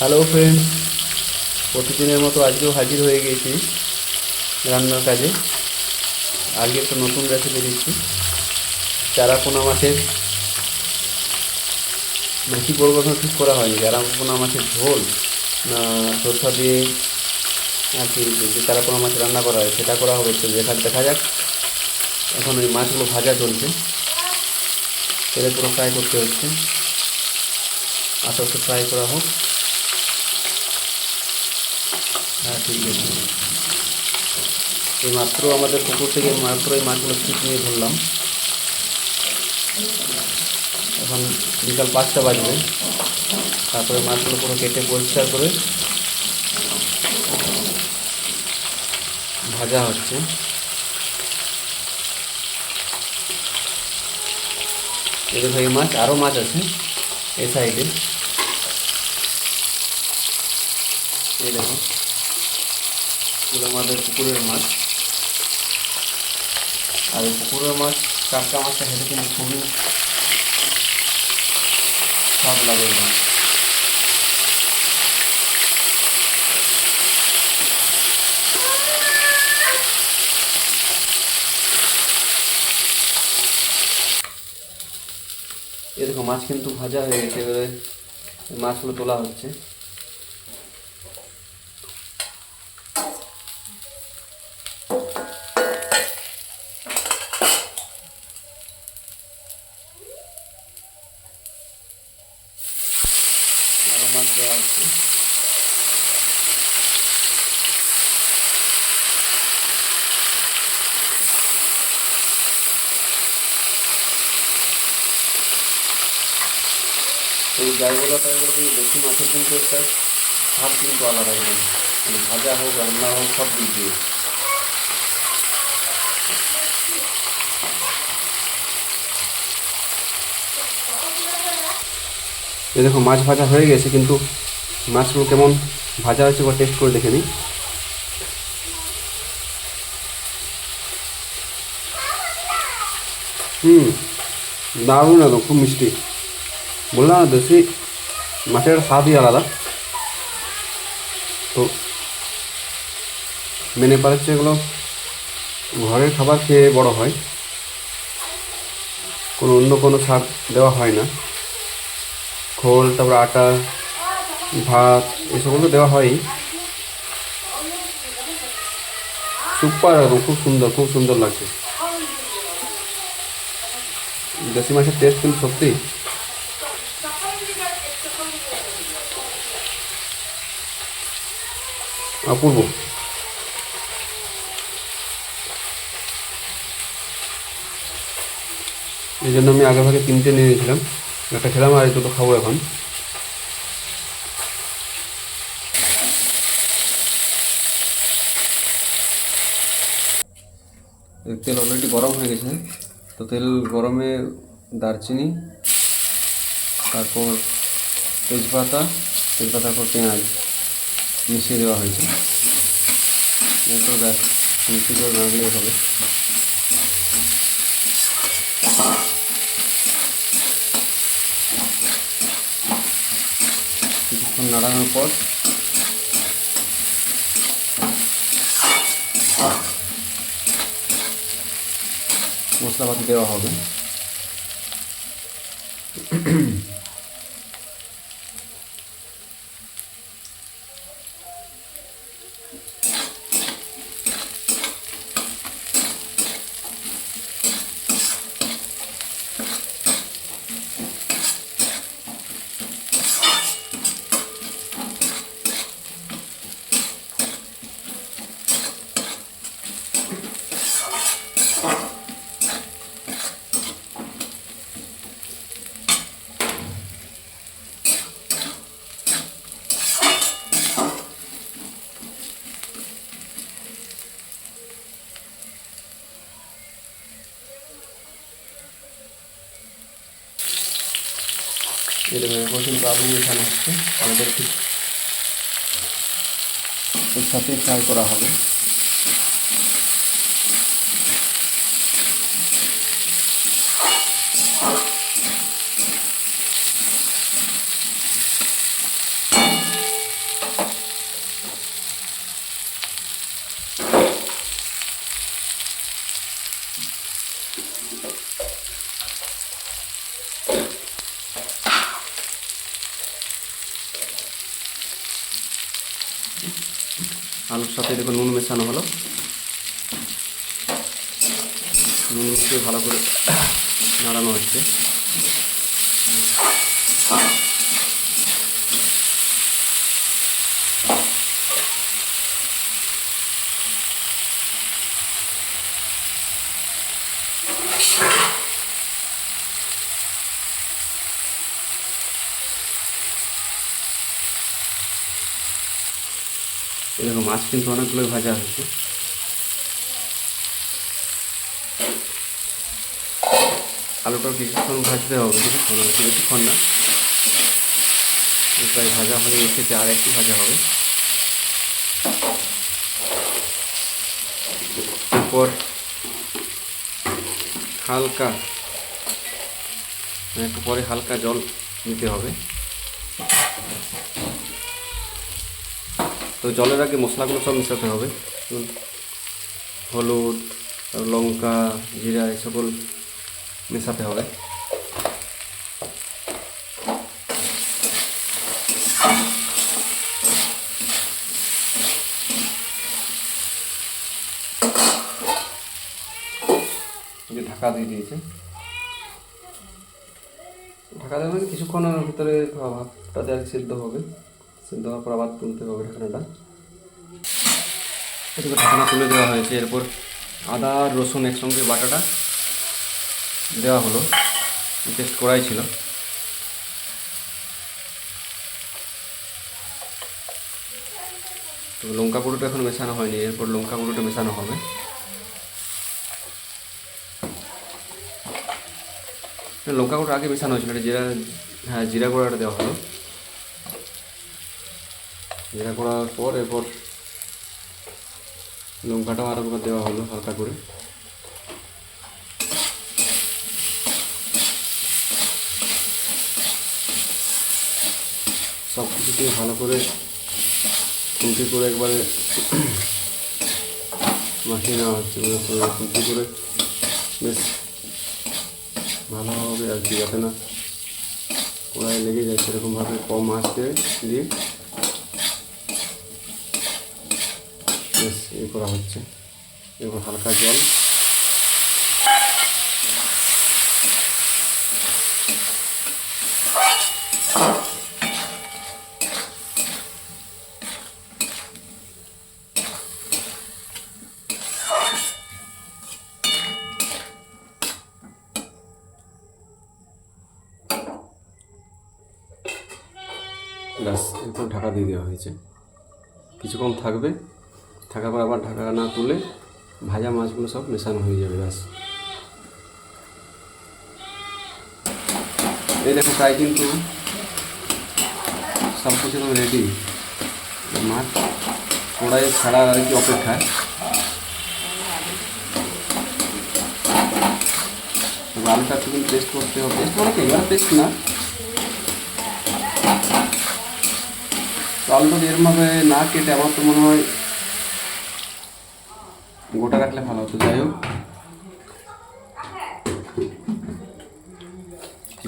Hello friends, প্রতিদিনের মতো আজকেও হাজির হয়ে গেছি রান্নার কাজে। আজকে একটা নতুন রেসিপি দিচ্ছি, চারাপোনা মাছের, বেশি বলবো এখন ঠিক করা হয়নি। চারাপোনা মাছের ঝোল না সরষা দিয়ে আর কি যে চারাপোনা মাছ রান্না করা হয় সেটা করা হবে। তো দেখা যাক। এখন ওই মাছগুলো ভাজা চলছে, তেলে পুরো ফ্রাই করতে হচ্ছে। আস্তে আস্তে ফ্রাই করা হোক। হ্যাঁ, ঠিক আছে। এই মাত্র আমাদের পুকুর থেকে মাত্র এই মাছগুলো ছিপ নিয়ে ধরলাম। এখন বিকাল 5টা বাজবে। তারপরে মাছগুলো পুরো কেটে পরিষ্কার করে ভাজা হচ্ছে। এই দেখো, এই মাছ, আরও মাছ আছে এই সাইডে। এই দেখো, এগুলো আমাদের পুকুরের মাছ। আর এই পুকুরের মাছ, টাটকা মাছটা খেতে কিন্তু খুবই স্বাদ লাগে। এই দেখো, মাছ কিন্তু ভাজা হয়ে গেছে। এবারে মাছগুলো তোলা হচ্ছে। আরও মাছ দেওয়া হচ্ছে। এই জায়গাগুলো টাইগুলো কিন্তু দেশি মাছের কিন্তু একটা স্বাদ কিন্তু আলাদা একদম, মানে ভাজা হোক রান্না হোক সব দিক দিয়ে। এই দেখো, মাছ ভাজা হয়ে গেছে, কিন্তু মাছগুলো কেমন ভাজা হয়েছে বা টেস্ট করে দেখে নিই। দারুণ, একদম খুব মিষ্টি। বললাম না, দেশি মাছের স্বাদই আলাদা। তো মেনে পাচ্ছে এগুলো ঘরের খাবার খেয়ে বড় হয়, কোনো অন্য কোনো সার দেওয়া হয় না। খোল, তারপরে আটা, ভাত, এসবগুলো দেওয়া হয়ই। সুপার, একদম খুব সুন্দর, খুব সুন্দর লাগছে। দেশি মাছের টেস্ট কিন্তু সত্যি অপূর্ব। এই জন্য আমি আগে ভাগে 3টে নিয়ে নিয়েছিলাম। একটা খেলাম আর এই দুটো খাবো এখন। তেল অলরেডি গরম হয়ে গেছে। তো তেল গরমে দারচিনি, তারপর তেজপাতার পর পেঁয়াজ মিশিয়ে দেওয়া হয়েছে। এরপর ব্যাস মিশিয়ে করে নাড়লেই হবে। কিছুক্ষণ নাড়ানোর পর মশলাপাতি দেওয়া হবে। এরকম এরপর কিন্তু আলু মেশানো হচ্ছে। আলুটা ঠিক এর সাথে ফ্রাই করা হবে। আলুর সাথে দেখুন নুন মেশানো হলো, নুন মিশিয়ে ভালো করে নাড়ানো হচ্ছে। এরকম মাছ কিন্তু অনেকগুলোই ভাজা হয়েছে। আলুটাও কিছুক্ষণ ভাজতে হবে, কিছুক্ষণ না, প্রায় ভাজা হয়ে এসেছে, আর একটু ভাজা হবে। এরপর একটু পরে হালকা জল দিতে হবে। তো জলের আগে মশলাগুলো সব মেশাতে হবে, হলুদ, লঙ্কা, জিরা এই সকল মেশাতে হবে। ঢাকা দিয়ে দিয়েছে, ঢাকা দেওয়া মানে কিছুক্ষণের ভিতরে ভাতটাতে আর সিদ্ধ হবে, সিদ্ধ হওয়ার পর আবার তুলতে হবে ঢাকনাটা। এদিকে ঢাকনা তুলে দেওয়া হয়েছে। এরপর আদা আর রসুন একসঙ্গে বাটাটা দেওয়া হলো, পেস্ট করাই ছিল। তো লঙ্কা গুঁড়োটা এখন মেশানো হয়নি, এরপর লঙ্কা গুঁড়োটা মেশানো হবে। লঙ্কা গুঁড়ো আগে মেশানো হয়েছিল, জিরা গুঁড়োটা দেওয়া হলো। জিরা গুঁড়ার পর এরপর লঙ্কাটাও আরও দেওয়া হলো হালকা করে। সব কিছুকে ভালো করে খুন্তি করে একবারে মাখিয়ে নেওয়া হচ্ছে, খুন্তি করে বেশ ভালো হবে আর কি, যাতে না কড়াই লেগে যায়, সেরকমভাবে কম আঁচে দিয়ে বেশ করা হচ্ছে। এরপর হালকা জল, ব্যাস এরপর ঢাকা দিয়ে দেওয়া হয়েছে। কিছুক্ষণ থাকবে, থাকার পর আবার ঢাকা না তুলে ভাজা মাছগুলো সব মেশানো হয়ে যাবে। ব্যাস এই দেখো প্রায় কিন্তু সব কিছু তো রেডি, মাছ কড়াইয়ে ছাড়া আর কি অপেক্ষায়। আলুটা একটু কিন্তু টেস্ট করতে হবে, টেস্ট মানে কি টেস্ট না, তো আলুটা এরমভাবে না কেটে আমার তো মনে হয় গোটা রাখলে ভালো হতো। যাই হোক,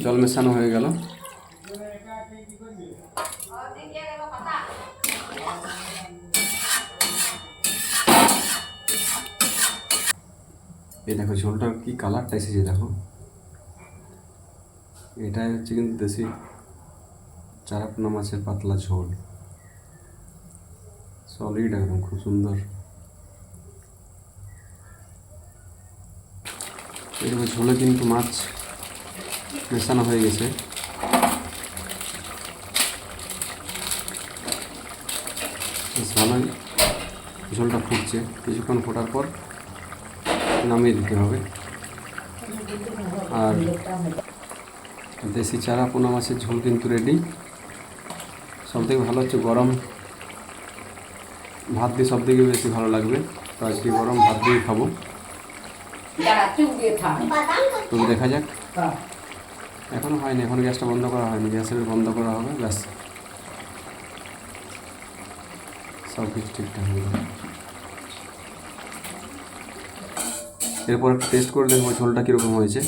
জল মেশানো হয়ে গেল। এই দেখো ঝোলটার কি কালারটা এসেছে, দেখো এটাই হচ্ছে কিন্তু দেশি চারাপোনা মাছের পাতলা ঝোল, সলিড একদম, খুব সুন্দর। এরকম ঝোলে কিন্তু মাছ মেশানো হয়ে গেছে। বেশ ভালোই ঝোলটা ফুটছে, কিছুক্ষণ ফোটার পর নামিয়ে দিতে হবে। আর দেশি চারাপোনা মাছের ঝোল কিন্তু রেডি। সবথেকে ভালো হচ্ছে গরম ভাত দিয়ে, সবথেকে বেশি ভালো লাগবে। তো আজকে গরম ভাত দিয়ে খাবো। তবে দেখা যাক, এখনও হয়নি, এখন গ্যাসটা বন্ধ করা হয়নি, গ্যাসের বন্ধ করা হবে। ব্যাস সব কিছু ঠিকঠাক হয়ে যাবে। এরপর টেস্ট করে দেখবো ঝোলটা কীরকম হয়েছে।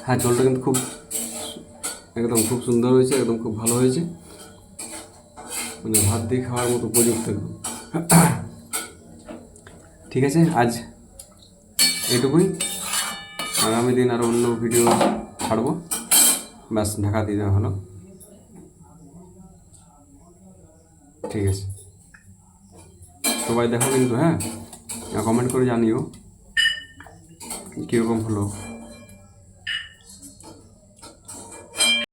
হ্যাঁ, ঝোলটা কিন্তু খুব একদম খুব সুন্দর হয়েছে, একদম খুব ভালো হয়েছে, মানে ভাত দিয়ে খাওয়ার মতো উপযুক্ত একদম। ঠিক আছে, আজ এটুকুই। আগামী দিন আরও অন্য ভিডিও ছাড়বো। ব্যাস, ঢাকা দিয়ে দেওয়া হলো। ঠিক আছে, সবাই দেখো কিন্তু, হ্যাঁ, কমেন্ট করে জানিও কীরকম হলো।